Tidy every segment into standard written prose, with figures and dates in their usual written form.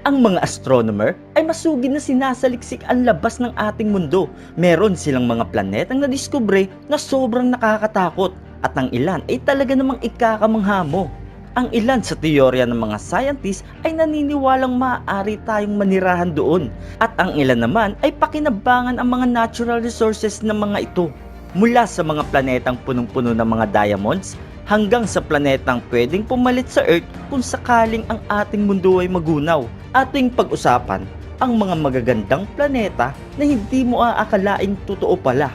Ang mga astronomer ay masugid na sinasaliksik ang labas ng ating mundo. Meron silang mga planetang nadiskubre na sobrang nakakatakot at ang ilan ay talaga namang ikakamangha mo. Ang ilan sa teorya ng mga scientists ay naniniwalang maaari tayong manirahan doon at ang ilan naman ay pakinabangan ang mga natural resources ng mga ito. Mula sa mga planetang punong-puno ng mga diamonds hanggang sa planetang pwedeng pumalit sa Earth kung sakaling ang ating mundo ay magunaw. Ating pag-usapan ang mga magagandang planeta na hindi mo aakalaing totoo pala.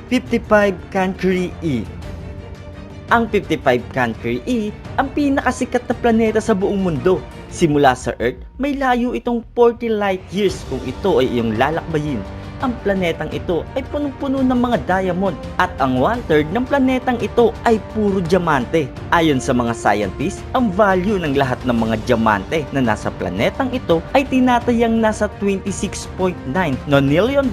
55 Cancri E. Ang 55 Cancri E ang pinakasikat na planeta sa buong mundo. Simula sa Earth, may layo itong 40 light years kung ito ay iyong lalakbayin. Ang planetang ito ay punong-puno ng mga diamond at ang 1/3 ng planetang ito ay puro diamante. Ayon sa mga scientists, ang value ng lahat ng mga diamante na nasa planetang ito ay tinatayang nasa $26.9 million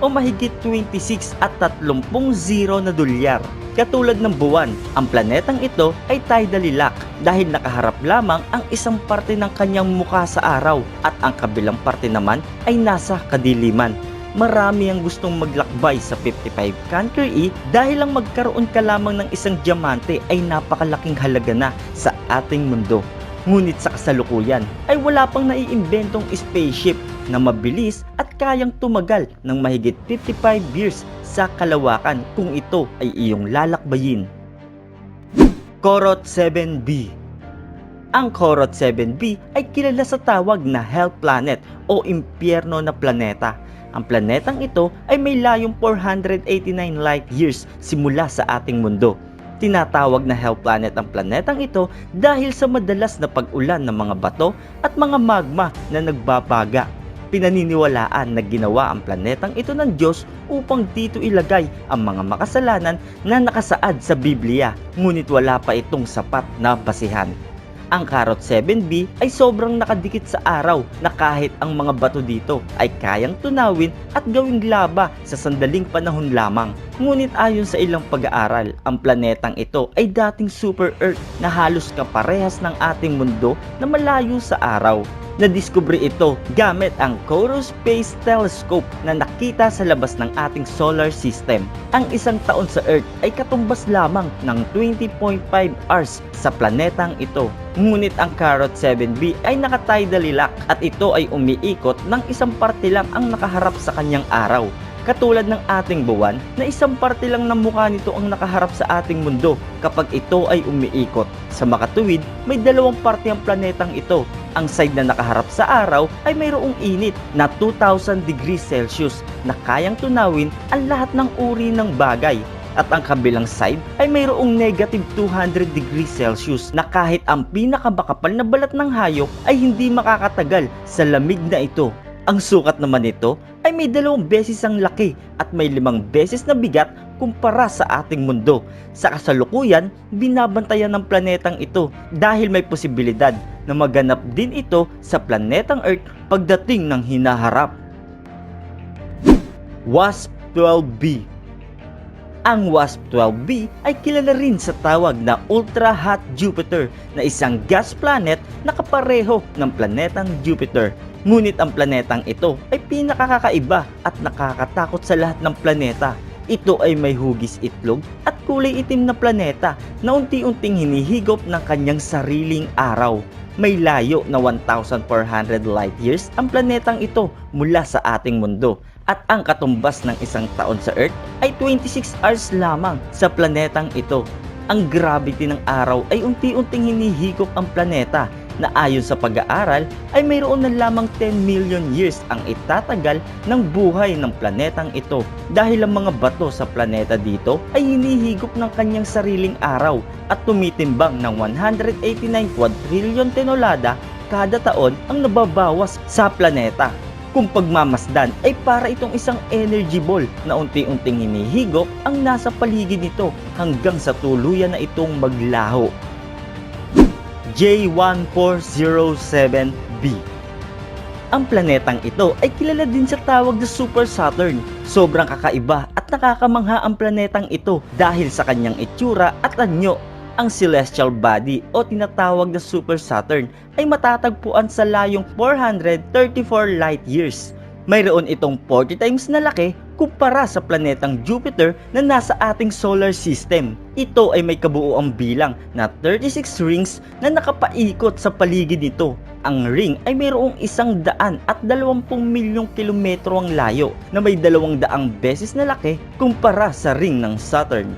o mahigit 26 at 30 na dolyar. Katulad ng buwan, ang planetang ito ay tidally locked dahil nakaharap lamang ang isang parte ng kanyang mukha sa araw at ang kabilang parte naman ay nasa kadiliman. Marami ang gustong maglakbay sa 55 Cancri E dahil ang magkaroon ka lamang ng isang diamante ay napakalaking halaga na sa ating mundo. Ngunit sa kasalukuyan ay wala pang naiimbentong spaceship na mabilis at kayang tumagal ng mahigit 55 years sa kalawakan kung ito ay iyong lalakbayin. Corot 7b. Ang Corot 7b ay kilala sa tawag na Hell Planet o impyerno na planeta. Ang planetang ito ay may layong 489 light years simula sa ating mundo. Tinatawag na Hell Planet ang planetang ito dahil sa madalas na pag-ulan ng mga bato at mga magma na nagbabaga. Pinaniniwalaan na ginawa ang planetang ito ng Diyos upang dito ilagay ang mga makasalanan na nakasaad sa Biblia, ngunit wala pa itong sapat na basihan. Ang Corot 7b ay sobrang nakadikit sa araw na kahit ang mga bato dito ay kayang tunawin at gawing laba sa sandaling panahon lamang. Ngunit ayon sa ilang pag-aaral, ang planetang ito ay dating super Earth na halos kaparehas ng ating mundo na malayo sa araw. Nadiskubre ito gamit ang Kourou Space Telescope na nakita sa labas ng ating solar system. Ang isang taon sa Earth ay katumbas lamang ng 20.5 hours sa planetang ito. Ngunit ang Corot 7b ay naka-tidally lock at ito ay umiikot ng isang parte lang ang nakaharap sa kanyang araw. Katulad ng ating buwan na isang parte lang ng mukha nito ang nakaharap sa ating mundo kapag ito ay umiikot. Sa makatuwid, may dalawang parte ang planetang ito. Ang side na nakaharap sa araw ay mayroong init na 2,000 degrees Celsius na kayang tunawin ang lahat ng uri ng bagay. At ang kabilang side ay mayroong negative 200 degrees Celsius na kahit ang pinakamakapal na balat ng hayop ay hindi makakatagal sa lamig na ito. Ang sukat naman nito ay may 2 beses ang laki at may 5 beses na bigat kumpara sa ating mundo. Sa kasalukuyan, binabantayan ng planetang ito dahil may posibilidad na maganap din ito sa planetang Earth pagdating ng hinaharap. WASP-12b. Ang WASP-12b ay kilala rin sa tawag na Ultra Hot Jupiter na isang gas planet na kapareho ng planetang Jupiter. Ngunit ang planetang ito ay pinakakakaiba at nakakatakot sa lahat ng planeta. Ito ay may hugis itlog at kulay itim na planeta na unti-unting hinihigop ng kanyang sariling araw. May layo na 1,400 light years ang planetang ito mula sa ating mundo. At ang katumbas ng isang taon sa Earth ay 26 hours lamang sa planetang ito. Ang gravity ng araw ay unti-unting hinihigop ang planeta na ayon sa pag-aaral ay mayroon na lamang 10 million years ang itatagal ng buhay ng planetang ito dahil ang mga bato sa planeta dito ay hinihigop ng kanyang sariling araw at tumitimbang ng 189 quadrillion tonelada kada taon ang nababawas sa planeta. Kung pagmamasdan ay para itong isang energy ball na unti-unting hinihigop ang nasa paligid nito hanggang sa tuluyan na itong maglaho. J1407b. Ang planetang ito ay kilala din sa tawag na Super Saturn. Sobrang kakaiba at nakakamangha ang planetang ito dahil sa kanyang itsura at anyo. Ang celestial body o tinatawag na Super Saturn ay matatagpuan sa layong 434 light years. Mayroon itong 40 times na laki kumpara sa planetang Jupiter na nasa ating solar system. Ito ay may kabuuang bilang na 36 rings na nakapaikot sa paligid nito. Ang ring ay mayroong 120 milyong kilometro ang layo na may 200 beses na laki kumpara sa ring ng Saturn.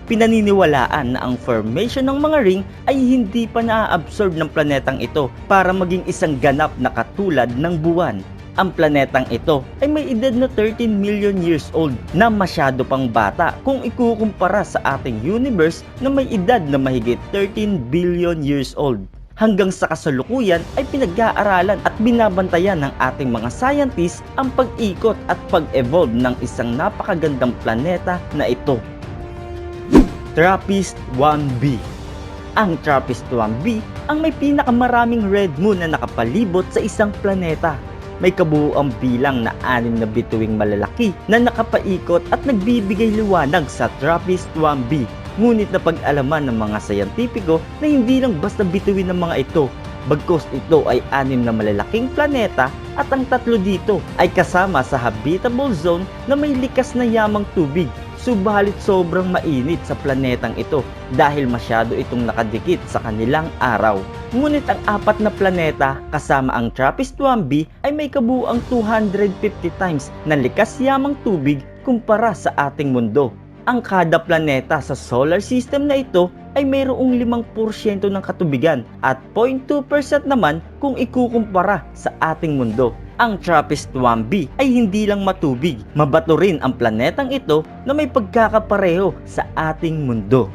Pinaniniwalaan na ang formation ng mga ring ay hindi pa na-absorb ng planetang ito para maging isang ganap na katulad ng buwan. Ang planetang ito ay may edad na 13 million years old na masyado pang bata kung ikukumpara sa ating universe na may edad na mahigit 13 billion years old. Hanggang sa kasalukuyan ay pinag-aaralan at binabantayan ng ating mga scientists ang pag-ikot at pag-evolve ng isang napakagandang planeta na ito. TRAPPIST-1b. Ang TRAPPIST-1b ang may pinakamaraming red moon na nakapalibot sa isang planeta. May kabuuang bilang na 6 na bituing malalaki na nakapaikot at nagbibigay liwanag sa TRAPPIST-1b. Ngunit napag-alaman ng mga sayantipiko na hindi lang basta bituin ng mga ito, bagkus ito ay 6 na malalaking planeta at ang 3 dito ay kasama sa habitable zone na may likas na yamang tubig. Subalit sobrang mainit sa planetang ito dahil masyado itong nakadikit sa kanilang araw. Ngunit ang 4 na planeta kasama ang TRAPPIST-1b ay may kabuuang 250 times na likas yamang tubig kumpara sa ating mundo. Ang kada planeta sa solar system na ito ay mayroong 5% ng katubigan at 0.2% naman kung ikukumpara sa ating mundo. Ang TRAPPIST-1b ay hindi lang matubig, mabato rin ang planetang ito na may pagkakapareho sa ating mundo.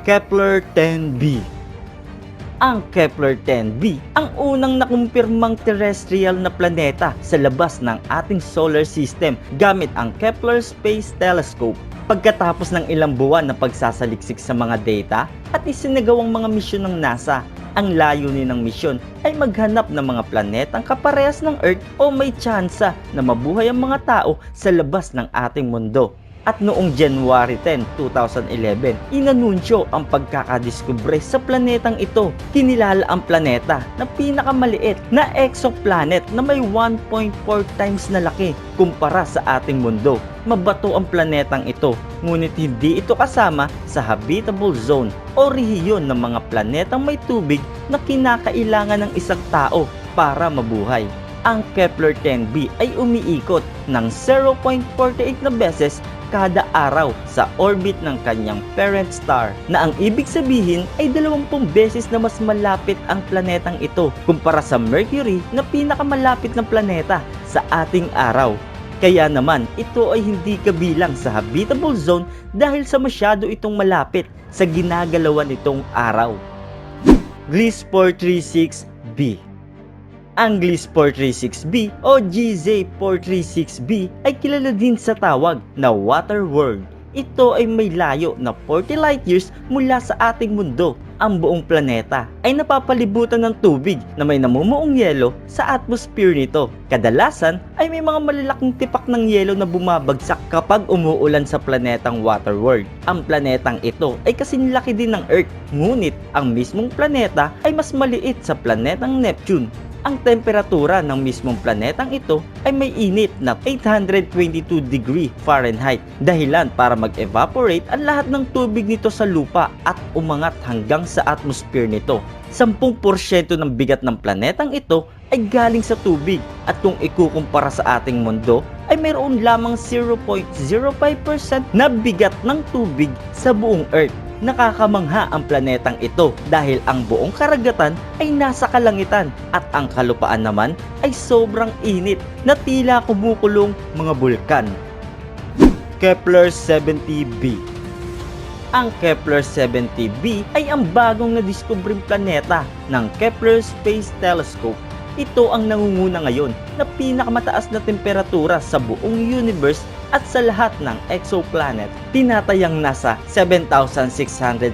Kepler-10b. Ang Kepler-10b ang unang nakumpirmang terrestrial na planeta sa labas ng ating solar system gamit ang Kepler Space Telescope. Pagkatapos ng ilang buwan na pagsasaliksik sa mga data at isinagawang mga misyon ng NASA, ang layunin ng misyon ay maghanap ng mga planetang kaparehas ng Earth o may tsansa na mabuhay ang mga tao sa labas ng ating mundo. At noong January 10, 2011, inanunsyo ang pagkakadiskubre sa planetang ito. Kinilala ang planeta na pinakamaliit na exoplanet na may 1.4 times na laki kumpara sa ating mundo. Mabato ang planetang ito, ngunit hindi ito kasama sa habitable zone o rehiyon ng mga planetang may tubig na kinakailangan ng isang tao para mabuhay. Ang Kepler-10b ay umiikot ng 0.48 na beses kada araw sa orbit ng kanyang parent star na ang ibig sabihin ay 20 beses na mas malapit ang planetang ito kumpara sa Mercury na pinakamalapit na planeta sa ating araw. Kaya naman ito ay hindi kabilang sa habitable zone dahil sa masyado itong malapit sa ginagalawan nitong araw. Gliese 436b. Ang Gliese 436b o GZ436b ay kilala din sa tawag na Water World. Ito ay may layo na 40 light years mula sa ating mundo. Ang buong planeta ay napapalibutan ng tubig na may namumuong yelo sa atmosphere nito. Kadalasan ay may mga malalaking tipak ng yelo na bumabagsak kapag umuulan sa planetang Waterworld. Ang planetang ito ay kasing laki din ng Earth, ngunit ang mismong planeta ay mas maliit sa planetang Neptune. Ang temperatura ng mismong planetang ito ay may init na 822 degree Fahrenheit dahilan para mag-evaporate ang lahat ng tubig nito sa lupa at umangat hanggang sa atmosphere nito. 10% ng bigat ng planetang ito ay galing sa tubig at kung ikukumpara sa ating mundo ay mayroon lamang 0.05% na bigat ng tubig sa buong Earth. Nakakamangha ang planetang ito dahil ang buong karagatan ay nasa kalangitan at ang kalupaan naman ay sobrang init na tila kumukulong mga bulkan. Kepler-70b. Ang Kepler-70b ay ang bagong nadiskubreng planeta ng Kepler Space Telescope. Ito ang nangunguna ngayon na pinakamataas na temperatura sa buong universe at sa lahat ng exoplanet. Tinatayang nasa 7,662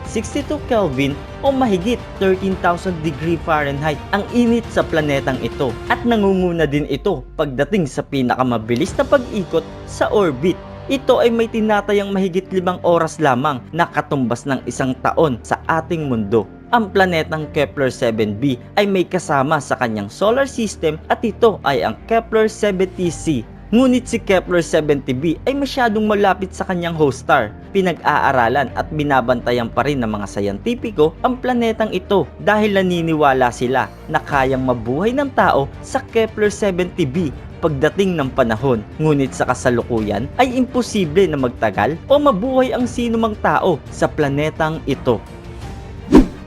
Kelvin o mahigit 13,000 degree Fahrenheit ang init sa planetang ito. At nangunguna din ito pagdating sa pinakamabilis na pag-ikot sa orbit. Ito ay may tinatayang mahigit 5 oras lamang na katumbas ng 1 taon sa ating mundo. Ang planetang Kepler 7b ay may kasama sa kanyang solar system at ito ay ang Kepler 70c. Ngunit si Kepler 70b ay masyadong malapit sa kanyang host star. Pinag-aaralan at binabantayan pa rin ng mga sayantipiko ang planetang ito dahil naniniwala sila na kayang mabuhay ng tao sa Kepler 70b pagdating ng panahon. Ngunit sa kasalukuyan ay imposible na magtagal o mabuhay ang sinumang tao sa planetang ito.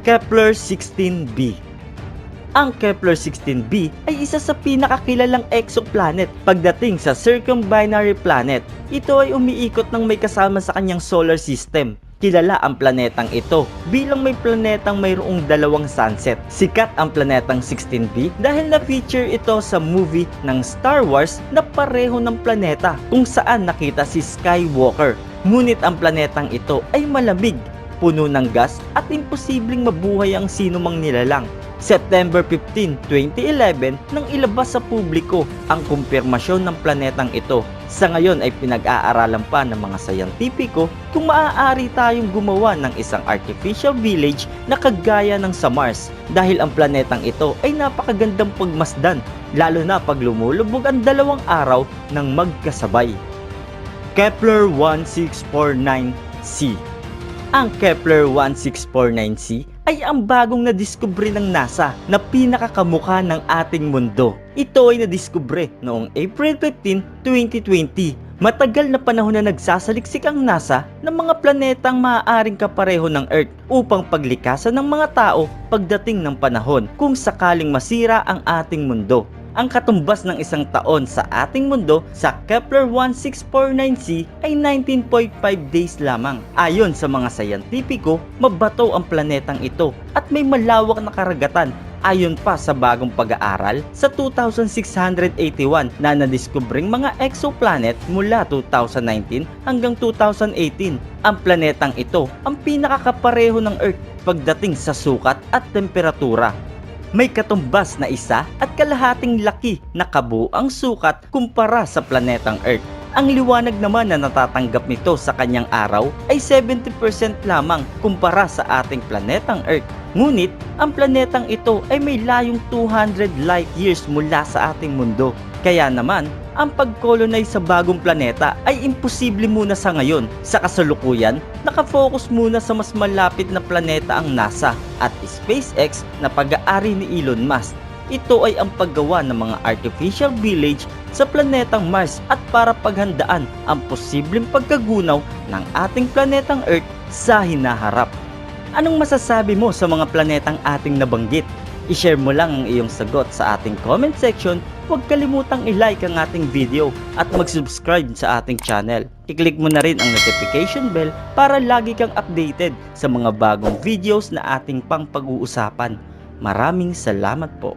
Kepler 16b. Ang Kepler 16b ay isa sa pinakakilalang exoplanet pagdating sa circumbinary planet. Ito ay umiikot ng may kasama sa kanyang solar system. Kilala ang planetang ito bilang may planetang mayroong 2 sunset. Sikat ang planetang 16b dahil na-feature ito sa movie ng Star Wars na pareho ng planeta kung saan nakita si Skywalker. Ngunit ang planetang ito ay malamig, puno ng gas at imposibleng mabuhay ang sinumang nilalang. September 15, 2011 nang ilabas sa publiko ang kumpirmasyon ng planetang ito. Sa ngayon ay pinag-aaralan pa ng mga sayantipiko kung maaari tayong gumawa ng isang artificial village na kagaya ng sa Mars dahil ang planetang ito ay napakagandang pagmasdan lalo na pag lumulubog ang 2 araw ng magkasabay. Kepler 1649c. Ang Kepler 1649c ay ang bagong nadiskubre ng NASA na pinakakamukha ng ating mundo. Ito ay nadiskubre noong April 15, 2020. Matagal na panahon na nagsasaliksik ang NASA ng mga planetang maaaring kapareho ng Earth upang paglikasan ng mga tao pagdating ng panahon kung sakaling masira ang ating mundo. Ang katumbas ng 1 taon sa ating mundo sa Kepler 1649c ay 19.5 days lamang. Ayon sa mga sayantipiko, mabato ang planetang ito at may malawak na karagatan. Ayon pa sa bagong pag-aaral sa 2681 na nadiskubring mga exoplanet mula 2019 hanggang 2018. Ang planetang ito ang pinakakapareho ng Earth pagdating sa sukat at temperatura. May katumbas na 1.5 laki na kabuuang sukat kumpara sa planetang Earth. Ang liwanag naman na natatanggap nito sa kanyang araw ay 70% lamang kumpara sa ating planetang Earth. Ngunit, ang planetang ito ay may layong 200 light years mula sa ating mundo. Kaya naman, ang pag-colonize sa bagong planeta ay imposible muna sa ngayon. Sa kasalukuyan, nakafocus muna sa mas malapit na planeta ang NASA at SpaceX na pag-aari ni Elon Musk. Ito ay ang paggawa ng mga artificial village sa planetang Mars at para paghandaan ang posibleng pagkagunaw ng ating planetang Earth sa hinaharap. Anong masasabi mo sa mga planetang ating nabanggit? I-share mo lang ang iyong sagot sa ating comment section. Huwag kalimutang i-like ang ating video at mag-subscribe sa ating channel. I-click mo na rin ang notification bell para lagi kang updated sa mga bagong videos na ating pang pag-uusapan. Maraming salamat po.